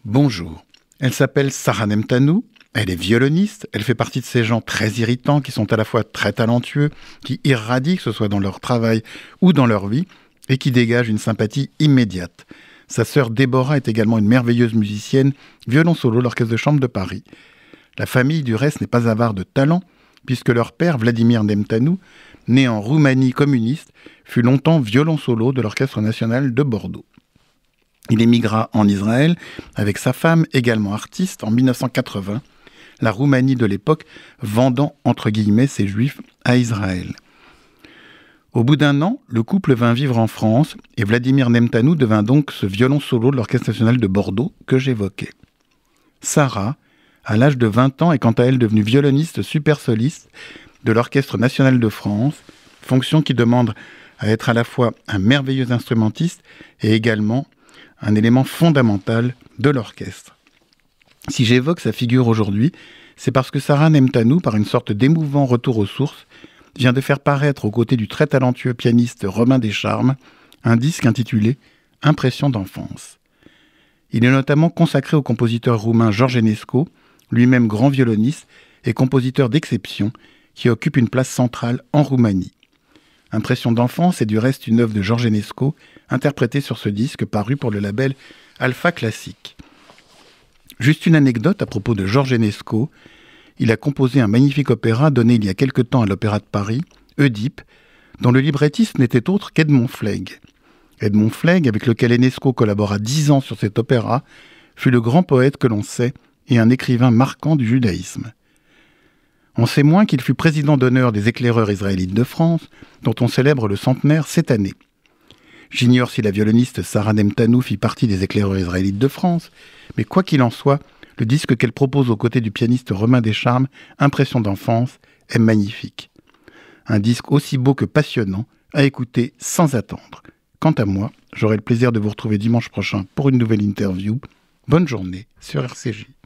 Bonjour, elle s'appelle Sarah Nemtanou, elle est violoniste, elle fait partie de ces gens très irritants qui sont à la fois très talentueux, qui irradient que ce soit dans leur travail ou dans leur vie, et qui dégagent une sympathie immédiate. Sa sœur Déborah est également une merveilleuse musicienne, violon solo, l'Orchestre de chambre de Paris. La famille du reste n'est pas avare de talent, puisque leur père, Vladimir Nemtanou, né en Roumanie communiste, fut longtemps violon solo de l'Orchestre national de Bordeaux. Il émigra en Israël avec sa femme, également artiste, en 1980, la Roumanie de l'époque vendant entre guillemets ses juifs à Israël. Au bout d'un an, le couple vint vivre en France et Vladimir Nemtanou devint donc ce violon solo de l'Orchestre national de Bordeaux que j'évoquais. Sarah, à l'âge de 20 ans, est quant à elle devenue violoniste super soliste de l'Orchestre national de France, fonction qui demande à être à la fois un merveilleux instrumentiste et également un élément fondamental de l'orchestre. Si j'évoque sa figure aujourd'hui, c'est parce que Sarah Nemtanou, par une sorte d'émouvant retour aux sources, vient de faire paraître aux côtés du très talentueux pianiste Romain Descharmes un disque intitulé « Impressions d'enfance ». Il est notamment consacré au compositeur roumain George Enescu, lui-même grand violoniste et compositeur d'exception, qui occupe une place centrale en Roumanie. Impressions d'enfance est du reste une œuvre de George Enescu, interprétée sur ce disque paru pour le label Alpha Classique. Juste une anecdote à propos de George Enescu. Il a composé un magnifique opéra donné il y a quelque temps à l'Opéra de Paris, Oedipe, dont le librettiste n'était autre qu'Edmond Flegg. Edmond Flegg, avec lequel Enescu collabora 10 ans sur cet opéra, fut le grand poète que l'on sait et un écrivain marquant du judaïsme. On sait moins qu'il fut président d'honneur des éclaireurs israélites de France, dont on célèbre le centenaire cette année. J'ignore si la violoniste Sarah Nemtanou fit partie des éclaireurs israélites de France, mais quoi qu'il en soit, le disque qu'elle propose aux côtés du pianiste Romain Descharmes, Impressions d'enfance, est magnifique. Un disque aussi beau que passionnant, à écouter sans attendre. Quant à moi, j'aurai le plaisir de vous retrouver dimanche prochain pour une nouvelle interview. Bonne journée sur RCJ.